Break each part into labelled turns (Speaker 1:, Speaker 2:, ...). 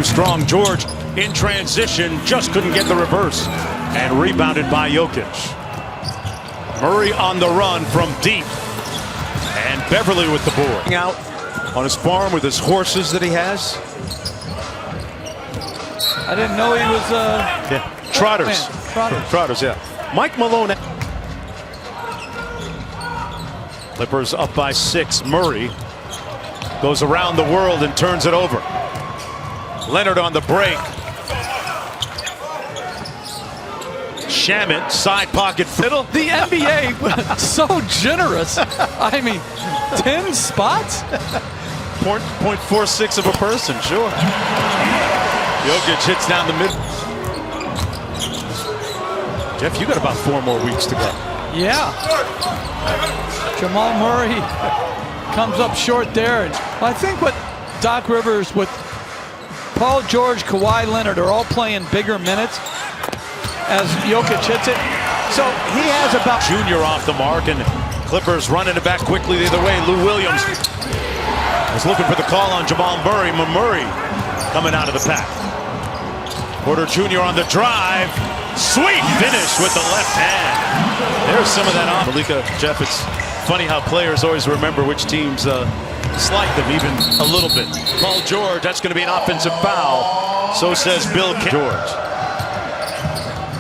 Speaker 1: Strong George in transition, just couldn't get the reverse. And rebounded by Jokic. Murray on the run from deep. And Beverly with the board. Out on his farm with his horses that he has.
Speaker 2: I didn't know he was
Speaker 1: Trotters. Trotters, yeah. Mike Malone. Clippers up by 6. Murray goes around the world and turns it over. Leonard on the break. Shamit, side pocket fiddle.
Speaker 2: The NBA so generous. I mean, 10 spots?
Speaker 1: 0.46 of a person, sure. Jokic hits down the middle. Jeff, you got about 4 more weeks to go.
Speaker 2: Yeah. Jamal Murray comes up short there. I think what Doc Rivers with Paul George, Kawhi Leonard are all playing bigger minutes as Jokic hits it. So he has about
Speaker 1: Junior off the mark, and Clippers running it back quickly the other way. Lou Williams was looking for the call on Jamal Murray. Murray coming out of the pack. Porter Jr. on the drive. Sweet finish with the left hand. There's some of that on. Malika, Jeff, it's funny how players always remember which teams slight them even a little bit. Paul George, that's going to be an offensive foul. So says Bill George.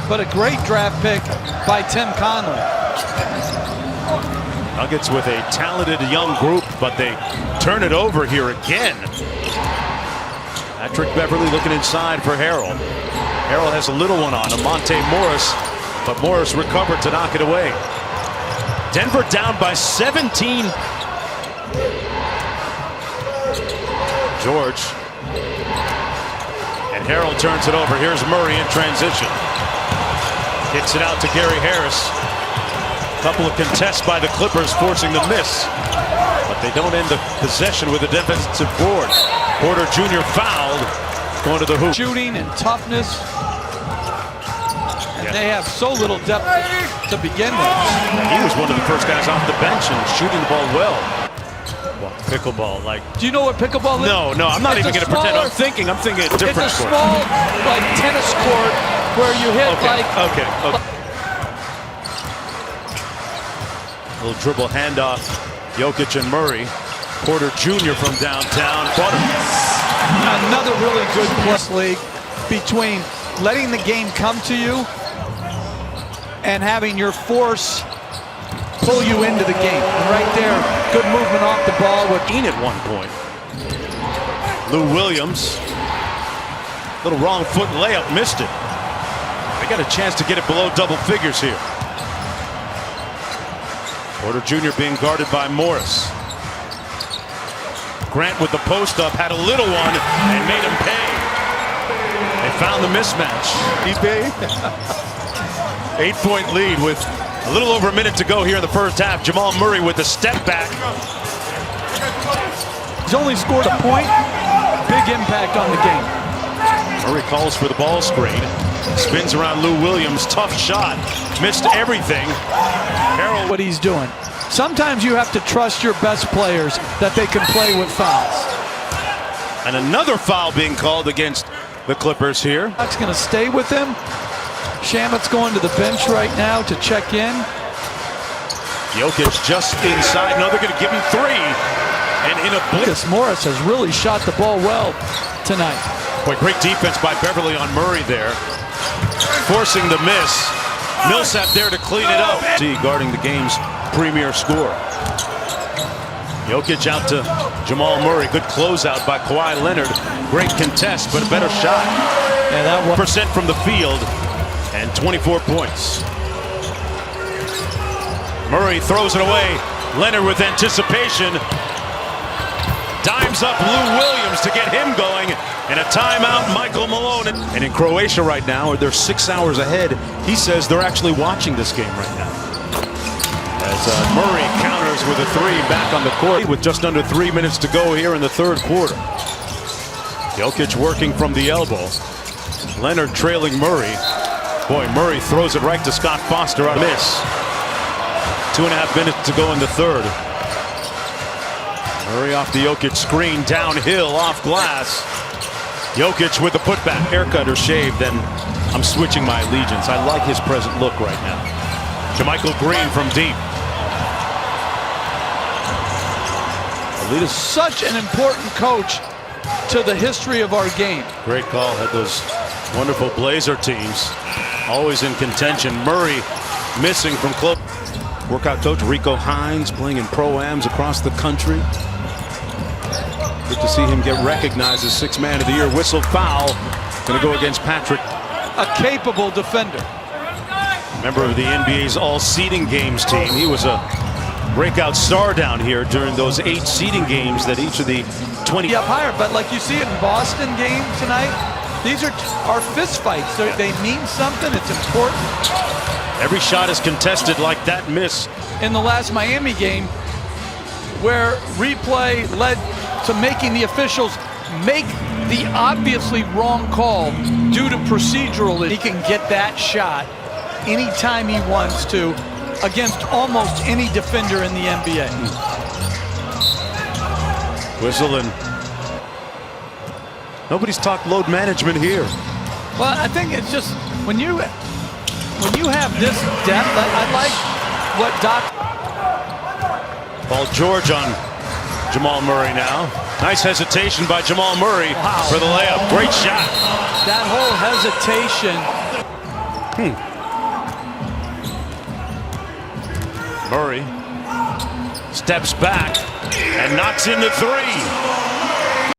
Speaker 2: But a great draft pick by Tim Conley.
Speaker 1: Nuggets with a talented young group, but they turn it over here again. Patrick Beverly looking inside for Harrell. Harrell has a little one on him, Monte Morris, but Morris recovered to knock it away. Denver down by 17. George. And Harrell turns it over. Here's Murray in transition. Kicks it out to Gary Harris. Couple of contests by the Clippers forcing the miss. But they don't end the possession with a defensive board. Porter Jr. fouled. Going to the hoop.
Speaker 2: Shooting and toughness. And they have so little depth to begin with.
Speaker 1: He was one of the first guys off the bench and shooting the ball well. Pickleball, like.
Speaker 2: Do you know what pickleball is?
Speaker 1: No, I'm not even going to pretend. I'm thinking a different
Speaker 2: It's a
Speaker 1: sport.
Speaker 2: small, like tennis court where you hit
Speaker 1: Okay. Little dribble handoff. Jokic and Murray. Porter Jr. from downtown.
Speaker 2: Another really good plus league between letting the game come to you and having your force pull you into the game. And right there, good movement off the ball with
Speaker 1: Dean at one point. Lou Williams. Little wrong foot layup, missed it. They got a chance to get it below double figures here. Porter Jr. being guarded by Morris. Grant with the post up, had a little one and made him pay. They found the mismatch. He paid. 8-point lead with a little over a minute to go here in the first half. Jamal Murray with the step back.
Speaker 2: He's only scored a point. Big impact on the game.
Speaker 1: Murray calls for the ball screen. Spins around Lou Williams. Tough shot. Missed everything. Harrell.
Speaker 2: What he's doing. Sometimes you have to trust your best players that they can play with fouls.
Speaker 1: And another foul being called against the Clippers here.
Speaker 2: That's going to stay with him. Shamit's going to the bench right now to check in.
Speaker 1: Jokic just inside. No, they're going to give him 3. And in a blitz.
Speaker 2: Morris has really shot the ball well tonight.
Speaker 1: Boy, great defense by Beverly on Murray there. Forcing the miss. Millsap there to clean it up. Guarding the game's premier scorer. Jokic out to Jamal Murray. Good closeout by Kawhi Leonard. Great contest, but a better shot.
Speaker 2: And that
Speaker 1: 1% from the field. And 24 points. Murray throws it away. Leonard with anticipation. Dimes up Lou Williams to get him going. And a timeout, Michael Malone. And in Croatia right now, they're 6 hours ahead. He says they're actually watching this game right now. As Murray counters with a 3 back on the court with just under 3 minutes to go here in the third quarter. Jokic working from the elbow. Leonard trailing Murray. Boy, Murray throws it right to Scott Foster on a miss. 2.5 minutes to go in the third. Murray off the Jokic screen, downhill, off glass. Jokic with the putback, haircut or shave, then I'm switching my allegiance. I like his present look right now. Jermichael Green from deep.
Speaker 2: Alita's such an important coach to the history of our game.
Speaker 1: Great call. Had those wonderful Blazer teams always in contention. Murray missing from close. Workout coach Rico Hines playing in pro-ams across the country. Good to see him get recognized as Sixth Man of the Year. Whistle foul. Going to go against Patrick.
Speaker 2: A capable defender.
Speaker 1: Member of the NBA's all-seeding games team. He was a breakout star down here during those 8 seeding games that each of the 20
Speaker 2: up higher. But like you see it in Boston game tonight, these are fist fights. They mean something. It's important.
Speaker 1: Every shot is contested like that miss.
Speaker 2: In the last Miami game, where replay led to making the officials make the obviously wrong call due to procedural. He can get that shot anytime he wants to against almost any defender in the NBA.
Speaker 1: Whistle, and nobody's talked load management here.
Speaker 2: Well, I think it's just when you have this depth, I like what Doc.
Speaker 1: Paul George on Jamal Murray now. Nice hesitation by Jamal Murray for the layup. Great shot.
Speaker 2: That whole hesitation.
Speaker 1: Murray steps back and knocks in the 3.